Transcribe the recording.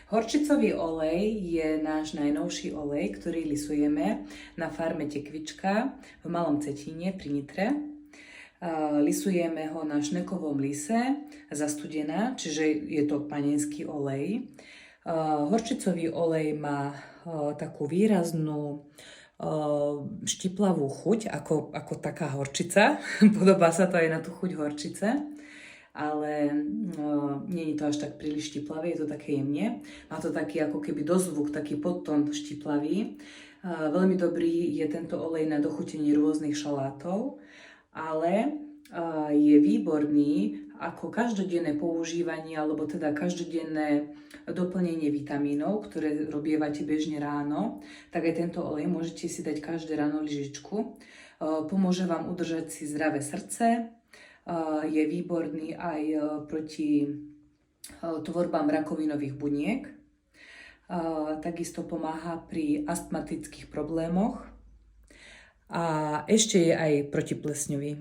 Horčicový olej je náš najnovší olej, ktorý lisujeme na farme Tekvička v Malom Cetíne pri Nitre. Lisujeme ho na šnekovom lise za studená, čiže je to panenský olej. Horčicový olej má takú výraznú štiplavú chuť, ako taká horčica. Podobá sa to aj na tú chuť horčice, ale nie je to až tak príliš štiplavé, je to také jemne. Má to taký ako keby dozvuk, taký podtón štiplavý. Veľmi dobrý je tento olej na dochutenie rôznych šalátov, ale je výborný ako každodenné používanie, alebo teda každodenné doplnenie vitamínov, ktoré robievate bežne ráno, tak aj tento olej môžete si dať každé ráno lyžičku. Pomôže vám udržať si zdravé srdce, je výborný aj proti tvorbám rakovinových buniek, takisto pomáha pri astmatických problémoch a ešte je aj protiplesňový.